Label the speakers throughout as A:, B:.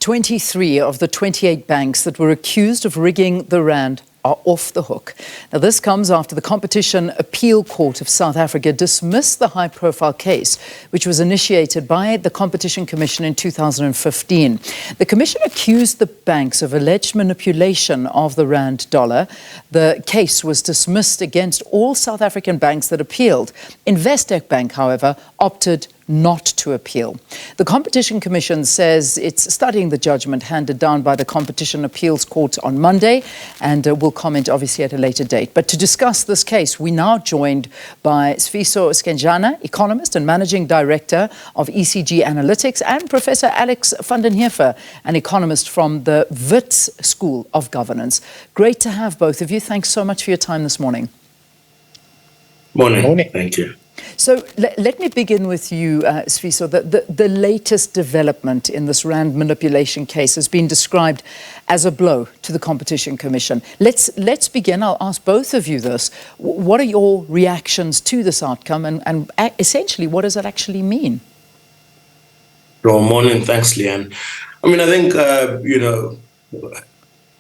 A: 23 of the 28 banks that were accused of rigging the rand are off the hook. Now, this comes after the Competition Appeal Court of South Africa dismissed the high-profile case, which was initiated by the Competition Commission in 2015. The Commission accused the banks of alleged manipulation of the rand dollar. The case was dismissed against all South African banks that appealed. Investec Bank, however, opted not to appeal. The Competition Commission says it's studying the judgment handed down by the Competition Appeals Court on Monday and will comment obviously at a later date. But to discuss this case, we're now joined by Sifiso Skenjana, economist and managing director of ECG Analytics, and Professor Alex van den Heever, an economist from the Wits School of Governance. Great to have both of you. Thanks so much for your time this morning.
B: Morning. Thank you.
A: So let me begin with you, Sifiso. The latest development in this rand manipulation case has been described as a blow to the Competition Commission. Let's begin. I'll ask both of you this. What are your reactions to this outcome, and essentially, what does it actually mean?
B: Well, morning. Thanks, Leanne. I think, a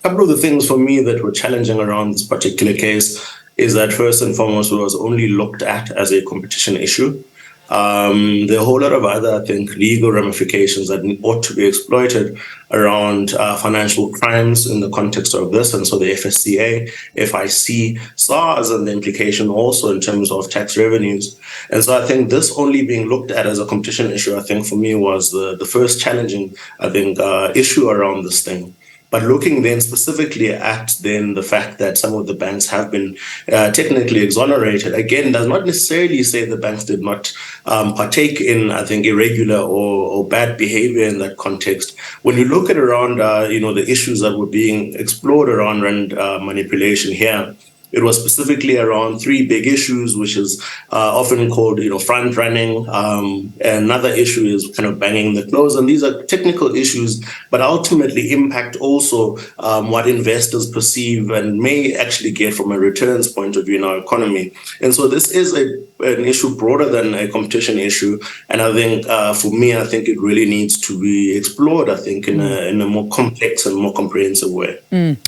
B: couple of the things for me that were challenging around this particular case is that first and foremost, it was only looked at as a competition issue. There are a whole lot of other, I think, legal ramifications that ought to be exploited around financial crimes in the context of this. And so the FSCA, FIC, SARS, and the implication also in terms of tax revenues. And so I think this only being looked at as a competition issue, I think for me was the first challenging, issue around this thing. But looking then specifically at then the fact that some of the banks have been technically exonerated, again, does not necessarily say the banks did not partake in, I think, irregular or bad behavior in that context. When you look at around, the issues that were being explored around rand manipulation here, it was specifically around three big issues, which is often called, front running. Another issue is kind of banging the close. And these are technical issues, but ultimately impact also what investors perceive and may actually get from a returns point of view in our economy. And so this is an issue broader than a competition issue. And I think for me, I think it really needs to be explored, I think, in a more complex and more comprehensive way.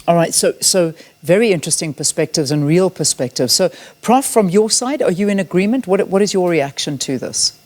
A: All right. So very interesting perspectives and real perspectives. So, Prof, from your side, are you in agreement? What is your reaction to this?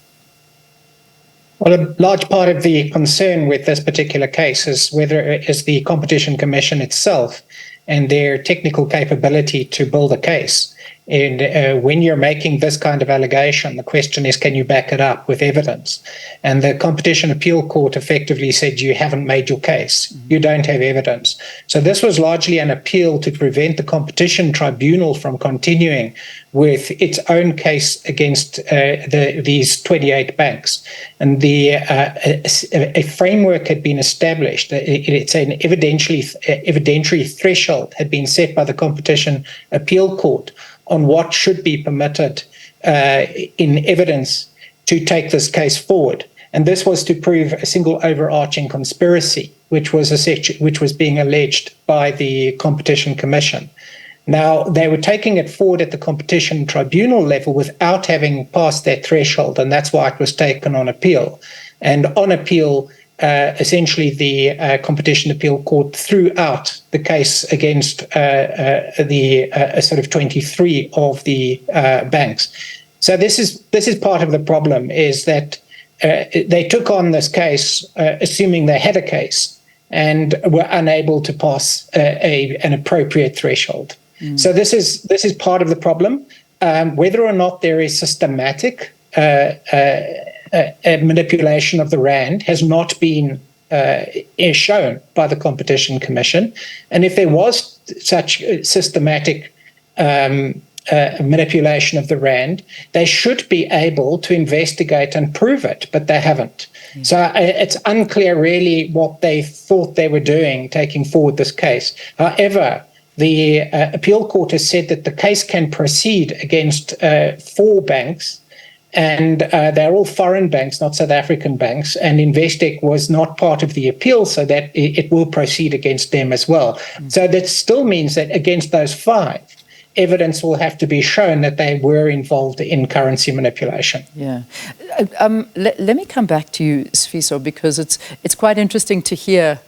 C: Well, a large part of the concern with this particular case is whether it is the Competition Commission itself and their technical capability to build a case. And when you're making this kind of allegation, the question is, can you back it up with evidence? And the Competition Appeal Court effectively said, you haven't made your case. You don't have evidence. So this was largely an appeal to prevent the Competition Tribunal from continuing with its own case against these 28 banks. And a framework had been established. It's an evidentiary threshold had been set by the Competition Appeal Court on what should be permitted in evidence to take this case forward. And this was to prove a single overarching conspiracy, which was being alleged by the Competition Commission. Now, they were taking it forward at the Competition Tribunal level without having passed that threshold, and that's why it was taken on appeal. And on appeal, essentially the Competition Appeal Court threw out the case against the sort of 23 of the banks. So this is part of the problem, is that they took on this case assuming they had a case and were unable to pass an appropriate threshold. So this is part of the problem. Whether or not there is systematic manipulation of the rand has not been shown by the Competition Commission. And if there was such systematic manipulation of the rand, they should be able to investigate and prove it, but they haven't. So it's unclear really what they thought they were doing, taking forward this case. However, the appeal court has said that the case can proceed against 4 banks, and they're all foreign banks, not South African banks, and Investec was not part of the appeal, so that it will proceed against them as well. So that still means that against those 5, evidence will have to be shown that they were involved in currency manipulation.
A: Yeah. Let me come back to you, Sifiso, because it's quite interesting to hear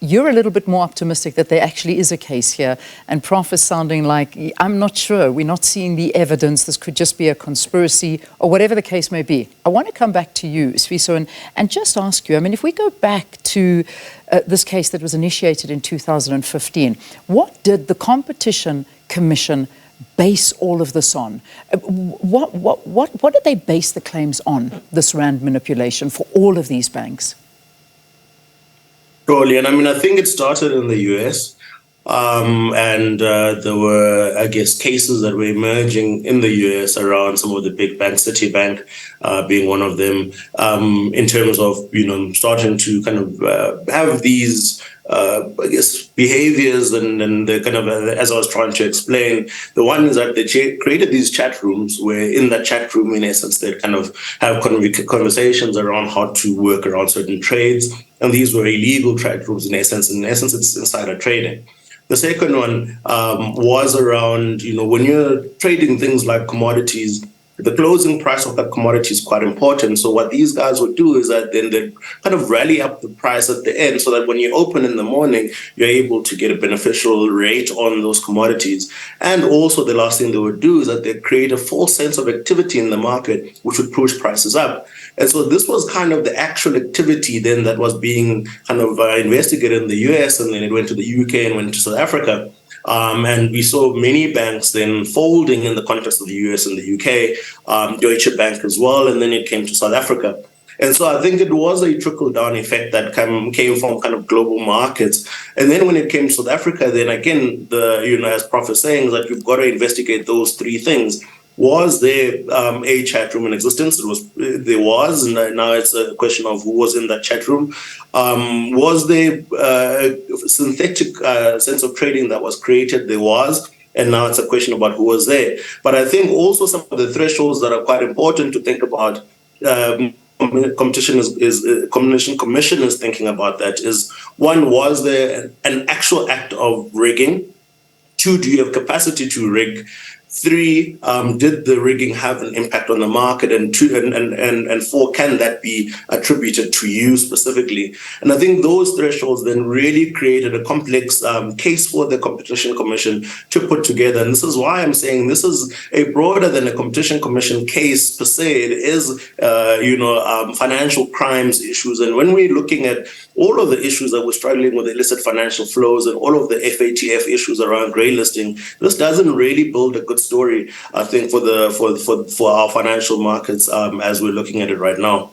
A: you're a little bit more optimistic that there actually is a case here, and Prof is sounding like, I'm not sure, we're not seeing the evidence, this could just be a conspiracy, or whatever the case may be. I want to come back to you, Sifiso, and just ask you, I mean, if we go back to this case that was initiated in 2015, what did the Competition Commission base all of this on? What did they base the claims on, this rand manipulation for all of these banks?
B: Surely, and I mean, I think it started in the US, and there were, I guess, cases that were emerging in the US around some of the big banks, Citibank being one of them, in terms of, starting to kind of have these, I guess, behaviors and the kind of, as I was trying to explain, the one is that they created these chat rooms where in that chat room, in essence, they kind of have conversations around how to work around certain trades. And these were illegal trade rooms in essence. In essence, it's insider trading. The second one was around, when you're trading things like commodities, the closing price of that commodity is quite important. So what these guys would do is that then they kind of rally up the price at the end so that when you open in the morning, you're able to get a beneficial rate on those commodities. And also the last thing they would do is that they create a false sense of activity in the market, which would push prices up. And so this was kind of the actual activity then that was being kind of investigated in the US, and then it went to the UK and went to South Africa. And we saw many banks then folding in the context of the US and the UK, Deutsche Bank as well, and then it came to South Africa. And so I think it was a trickle-down effect that came from kind of global markets. And then when it came to South Africa, then again, as Prof is saying, that you've got to investigate those three things. Was there a chat room in existence? There was, and now it's a question of who was in that chat room. Was there a synthetic sense of trading that was created? There was, and now it's a question about who was there. But I think also some of the thresholds that are quite important to think about. Competition Commission is thinking about that is, one, was there an actual act of rigging? Two, do you have capacity to rig? Three, did the rigging have an impact on the market? And two, and four, can that be attributed to you specifically? And I think those thresholds then really created a complex case for the Competition Commission to put together. And this is why I'm saying this is a broader than a Competition Commission case per se. It is, financial crimes issues. And when we're looking at all of the issues that we're struggling with, illicit financial flows and all of the FATF issues around grey listing, this doesn't really build a good story, I think, for our financial markets as we're looking at it right now.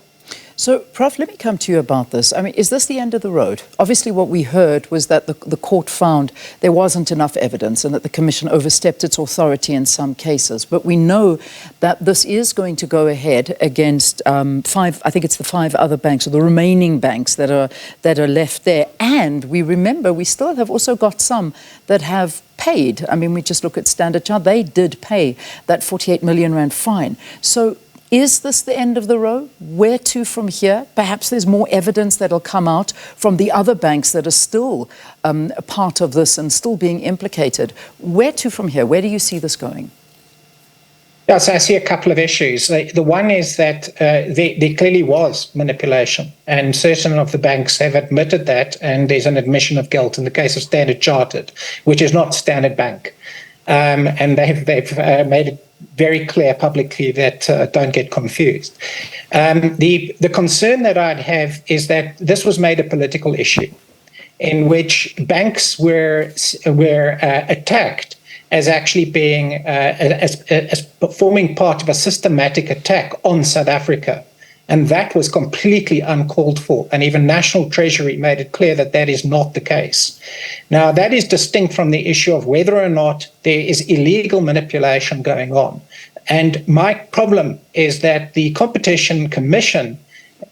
A: So, Prof, let me come to you about this. I mean, is this the end of the road? Obviously, what we heard was that the court found there wasn't enough evidence and that the Commission overstepped its authority in some cases. But we know that this is going to go ahead against five other banks, or the remaining banks that are left there. And we remember we still have also got some that have paid. I mean, we just look at Standard Chartered. They did pay that 48 million rand fine. So, is this the end of the road? Where to from here? Perhaps there's more evidence that'll come out from the other banks that are still a part of this and still being implicated. Where to from here? Where do you see this going?
C: Yeah, so I see a couple of issues. The one is that there clearly was manipulation, and certain of the banks have admitted that, and there's an admission of guilt in the case of Standard Chartered, which is not Standard Bank. And they've made it very clear publicly that don't get confused. The concern that I'd have is that this was made a political issue in which banks were attacked as actually being as forming part of a systematic attack on South Africa. And that was completely uncalled for. And even National Treasury made it clear that that is not the case. Now, that is distinct from the issue of whether or not there is illegal manipulation going on. And my problem is that the Competition Commission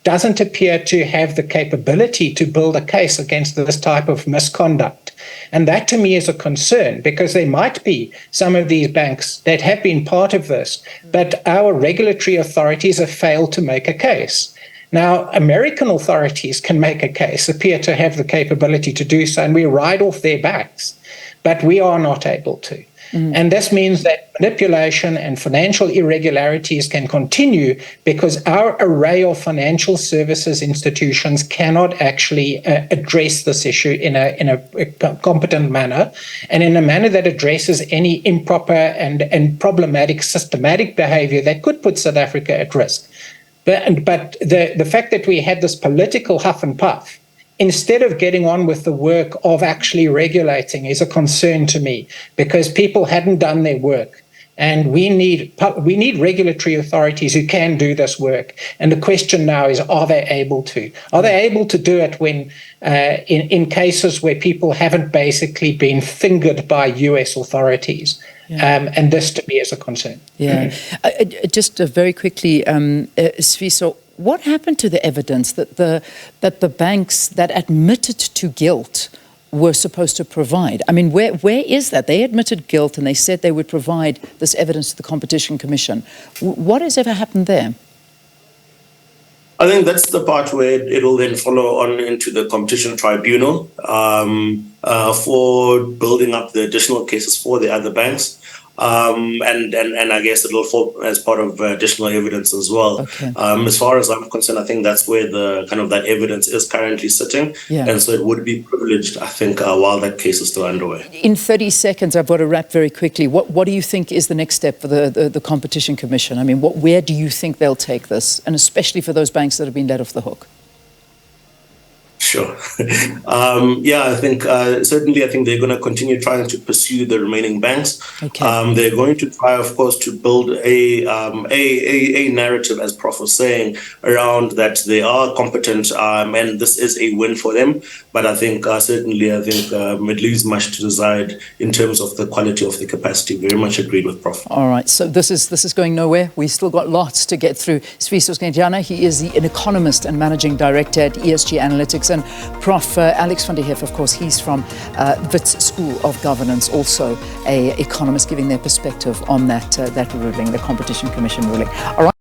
C: doesn't appear to have the capability to build a case against this type of misconduct. And that to me is a concern, because there might be some of these banks that have been part of this, but our regulatory authorities have failed to make a case. Now, American authorities can make a case, appear to have the capability to do so, and we ride off their backs, but we are not able to. And this means that manipulation and financial irregularities can continue because our array of financial services institutions cannot actually address this issue in a competent manner and in a manner that addresses any improper and problematic systematic behavior that could put South Africa at risk. But the fact that we had this political huff and puff, instead of getting on with the work of actually regulating, is a concern to me, because people hadn't done their work. And we need regulatory authorities who can do this work. And the question now is, are they able to? Are they able to do it when in cases where people haven't basically been fingered by US authorities? Yeah. And this to me is a concern.
A: Yeah. Just very quickly, Sifiso, what happened to the evidence that the banks that admitted to guilt were supposed to provide? I mean, where is that? They admitted guilt and they said they would provide this evidence to the Competition Commission. What has ever happened there?
B: I think that's the part where it will then follow on into the Competition Tribunal for building up the additional cases for the other banks. And I guess it will fall as part of additional evidence as well. Okay. As far as I'm concerned, I think that's where the kind of that evidence is currently sitting. Yeah. And so it would be privileged, I think, while that case is still underway.
A: In 30 seconds, I've got to wrap very quickly. What do you think is the next step for the Competition Commission? I mean, where do you think they'll take this? And especially for those banks that have been let off the hook?
B: Sure. I think certainly I think they're going to continue trying to pursue the remaining banks. Okay. They're going to try, of course, to build a narrative, as Prof was saying, around that they are competent and this is a win for them. But I think it leaves much to decide in terms of the quality of the capacity. Very much agreed with Prof.
A: All right. So this is going nowhere. We've still got lots to get through. Sifiso Skenjana, he is an economist and managing director at ESG Analytics. And Prof. Alex van der Heever, of course, he's from Wits School of Governance, also an economist, giving their perspective on that ruling, the Competition Commission ruling. All right.